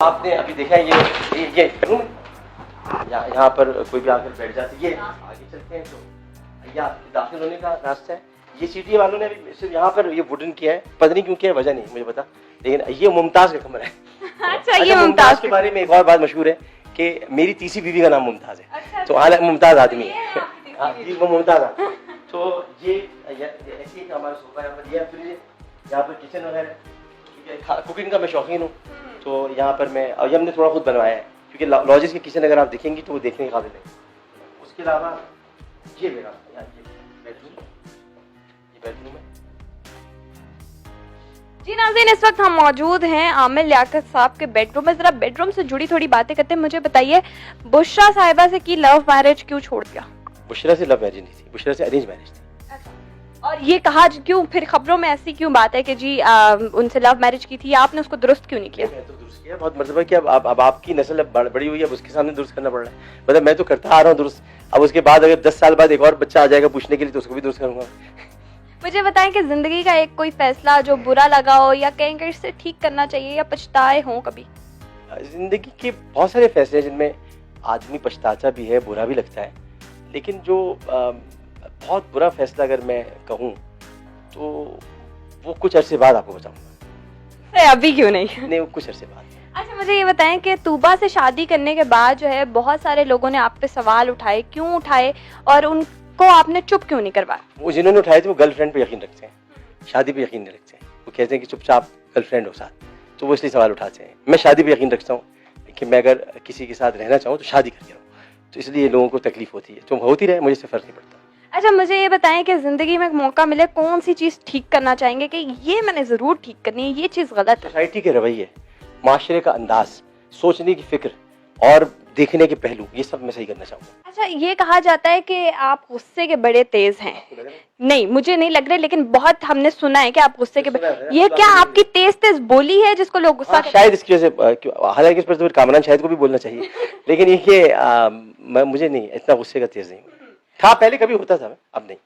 आपने अभी देखा है ये रूम यहाँ पर कोई भी आकर बैठ जाती है। आगे चलते हैं तो यहाँ दाखिल होने का रास्ता है। ये सीटी वालों ने अभी सिर्फ यहाँ पर ये वुडन किया है, पता नहीं क्यों किया है, वजह नहीं मुझे पता, लेकिन ये मुमताज का कमरा है। अच्छा, ये मुमताज के बारे में एक और बात मशहूर है कि मेरी तीसरी बीवी का नाम मुमताज है। अच्छा, तो हालांकि मुमताज आदमी है, वो मुमताज आदमी। तो ये ऐसे हमारा सोफा यहाँ पर, ये फ्रिज है, यहाँ पर किचन वगैरह, कुकिंग का मैं शौकीन हूँ। तो यहाँ पर मैं, और ये हमने थोड़ा खुद बनवाया है क्योंकि लॉजिस की किचन अगर आप देखेंगी तो वो देखने के काबिल है। उसके अलावा ये मेरा बेडरूम है। जी नाज़रीन, इस वक्त हम मौजूद हैं आमिर लियाकत साहब के बेडरूम में। जरा बेडरूम से जुड़ी थोड़ी बातें करते हैं। मुझे बताइए, बुशरा साहिबा से की लव मैरिज क्यों छोड़ दिया? बुशरा से लव मैरिज नहीं थी, बुशरा से अरेंज मैरिज थी। और ये कहा क्यों फिर खबरों में ऐसी क्यों बात है कि जी उनसे लव मैरिज की थी, आपने उसको दुरुस्त क्यों नहीं किया? मैं तो दुरुस्त किया, बहुत मर्तबा कि अब आपकी नस्ल अब बड़ी हुई है, अब उसके सामने दुरुस्त करना पड़ रहा है। मतलब मैं तो करता आ रहा हूँ दुरुस्त, अब उसके बाद अगर 10 साल बाद एक और बच्चा आ जाएगा पूछने के लिए तो उसको भी दुरुस्त करूंगा। मुझे बताएं कि जिंदगी का एक कोई फैसला जो बुरा लगा हो या कहीं कहीं से ठीक करना चाहिए या पछताए हो कभी? जिंदगी के बहुत सारे फैसले जिनमें आदमी पछताता भी है, बुरा भी लगता है, लेकिन जो बहुत बुरा फैसला अगर मैं कहूँ तो वो कुछ अरसे बाद आपको बताऊंगा। अभी क्यों नहीं? नहीं, वो कुछ अरसे बाद। अच्छा, मुझे ये बताएं कि तूबा से शादी करने के बाद जो है बहुत सारे लोगों ने आप पे सवाल उठाए, क्यों उठाए और उनको आपने चुप क्यों नहीं करवाया? वो जिन्होंने उठाए थे वो गर्लफ्रेंड पे यकीन रखते हैं, शादी पे यकीन नहीं रखते हैं। वो कहते हैं कि चुपचाप गर्लफ्रेंड हो साथ, तो वो इसलिए सवाल उठाते हैं। मैं शादी पे यकीन रखता हूँ कि मैं अगर किसी के साथ रहना चाहूँ तो शादी करके रहूँ, तो इसलिए लोगों को तकलीफ होती है। तो होती रहे, मुझे इससे फर्क नहीं पड़ता। अच्छा, मुझे ये बताएं कि जिंदगी में एक मौका मिले कौन सी चीज ठीक करना चाहेंगे कि ये मैंने जरूर ठीक करनी है, ये चीज गलत है? सोसाइटी के रवैये, माशरे का अंदाज, सोचने की फिक्र और देखने के पहलू, ये सब मैं सही करना चाहूँगा। अच्छा, ये कहा जाता है कि आप गुस्से के बड़े तेज हैं। नहीं, मुझे नहीं लग रहा, लेकिन बहुत हमने सुना है कि आप गुस्से के ये क्या आपकी तेज बोली है जिसको लोग गुस्सा शायद इसकी वजह से, हालांकि इस पर तो कामरान शायद को भी बोलना चाहिए, लेकिन ये मुझे नहीं, इतना गुस्से का तेज नहीं था। पहले कभी होता था, अब नहीं।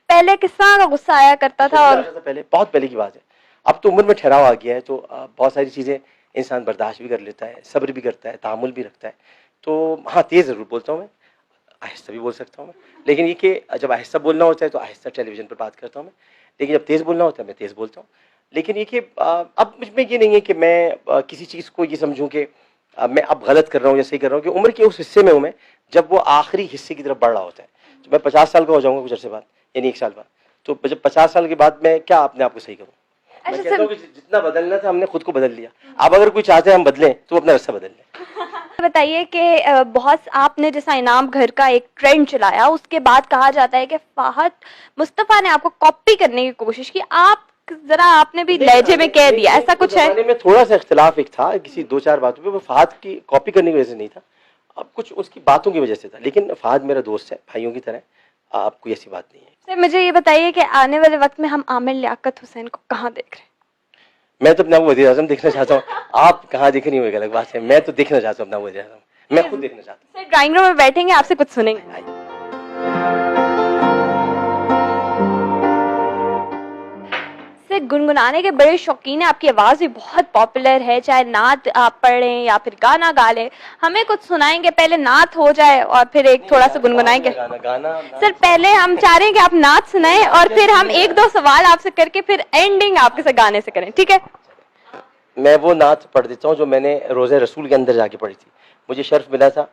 पहले किस तरह का गुस्सा आया करता था? और पहले, बहुत पहले की बात है। अब तो उम्र में ठहराव आ गया है, तो बहुत सारी चीजें इंसान बर्दाश्त भी कर लेता है, सब्र भी करता है, तामुल भी रखता है। तो हाँ, तेज जरूर बोलता हूँ मैं, आहिस्ता भी बोल सकता हूँ मैं, लेकिन ये कि जब आहिस्ता बोलना होता है तो आहिस्ता टेलीविजन पर बात करता हूँ मैं, लेकिन जब तेज बोलना होता है मैं तेज बोलता हूँ। लेकिन ये कि अब मुझमें ये नहीं है कि मैं किसी चीज़ को ये समझूं कि मैं अब गलत कर रहा हूँ या सही कर रहा हूँ, कि उम्र के उस हिस्से में हूँ मैं जब वो आखिरी हिस्से की तरफ बढ़ रहा होता है। तो मैं 50 साल का हो जाऊंगा कुछ अर्से बाद, यानी 1 साल बाद, तो जब 50 साल के बाद मैं क्या अपने आप को सही करूँ? मैं कहता हूँ कि जितना बदलना था हमने खुद को बदल लिया, अब अगर कोई चाहते हैं हम बदलें तो अपना रास्ता बदल लें। बताइए कि बहुत आपने जैसा इनाम घर का एक ट्रेंड चलाया, उसके बाद कहा जाता है कि फाहद मुस्तफा ने आपको कॉपी करने की कोशिश की, आप जरा आपने भी लहजे में कह दिया, ऐसा कुछ है? में थोड़ा सा इख्तिलाफ एक था किसी 2-4 बातों पे, वो फहद की कॉपी करने की वजह से नहीं था, अब कुछ उसकी बातों की वजह से था। लेकिन फहद मेरा दोस्त है, भाइयों की तरह, आप कोई ऐसी बात नहीं है। सर, मुझे ये बताइए कि आने वाले वक्त में हम आमिर लियाकत हुसैन को कहाँ देख रहे हैं? मैं तो अपना वज़ीर आज़म देखना चाहता हूँ। आप कहाँ देख रही हो एक अलग बात है, मैं तो देखना चाहता हूँ अपना वज़ीर आज़म, मैं खुद देखना चाहता हूँ। सर, ड्राइंग रूम में बैठेंगे, आपसे कुछ सुनेंगे। सर, गुनगुनाने के बड़े शौकीन है, आपकी आवाज़ भी बहुत पॉपुलर है, चाहे नात आप पढ़ें या फिर गाना गा लें। हमें कुछ सुनाएंगे? पहले नात हो जाए और फिर एक थोड़ा सा गुनगुनाएंगे। सर, पहले हम चाह रहे हैं कि आप नात सुनाएं और फिर हम 1-2 सवाल आपसे करके फिर एंडिंग आपके साथ गाने से करें, ठीक है? मैं वो नात पढ़ देता हूँ जो मैंने रोज़े रसूल के अंदर जाके पढ़ी थी। मुझे शर्फ मिला था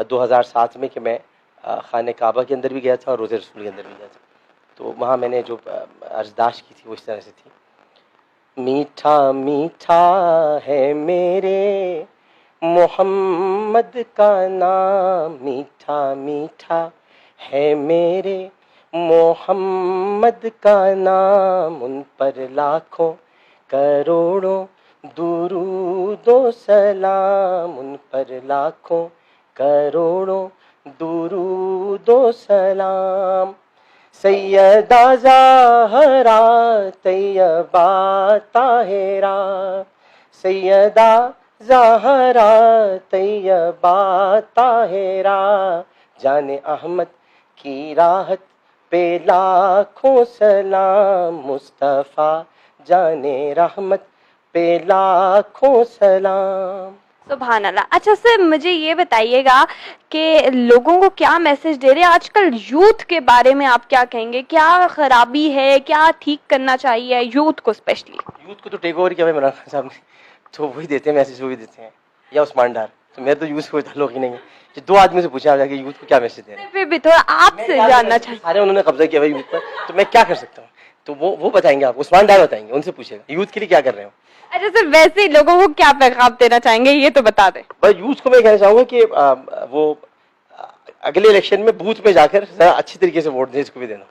2007 में कि मैं खाने काबा के अंदर भी गया था और रोज़े रसूल के अंदर भी गया था, तो वहाँ मैंने जो अर्जदाश की थी वो इस तरह से थी। मीठा मीठा है मेरे मोहम्मद का नाम, मीठा मीठा है मेरे मोहम्मद का नाम, उन पर लाखों करोड़ों दुरूदो सलाम, उन पर लाखों करोड़ों दुरूदो सलाम। सैयदा ज़हरा तैयबा ताहिरा, सैयदा ज़हरा तैयबा ताहिरा, जाने अहमद की राहत पे लाखों सलाम, मुस्तफ़ा जाने रहमत पे लाखों सलाम। सुभान अल्लाह। अच्छा सर, मुझे ये बताइएगा कि लोगों को क्या मैसेज दे रहे हैं आजकल यूथ के बारे में, आप क्या कहेंगे? क्या खराबी है, क्या ठीक करना चाहिए यूथ को स्पेशली? यूथ को तो टेक ओवर किया इमरान खान साहब ने, तो वही देते हैं मैसेज, वही देते हैं, या उस्मान डार। तो मैं तो यूथ को ताल्लुक ही नहीं है कि 2 आदमी से पूछा जाके यूथ को क्या मैसेज दे रहे हैं। फिर भी थोड़ा आपसे जानना चाहिए। सारे उन्होंने कब्जा किया भाई यूथ पर, तो मैं क्या कर सकता हूँ? तो वो बताएंगे आपको, उस्मान डार बताएंगे, उनसे पूछेगा यूथ के लिए क्या कर रहे हो। अच्छा सर, वैसे ही लोगों को क्या पैगाम देना चाहेंगे, ये तो बता दें। बस यूथ को मैं कहना चाहूंगा कि वो अगले इलेक्शन में बूथ में जाकर जरा अच्छी तरीके से वोट दें, इसको भी देना।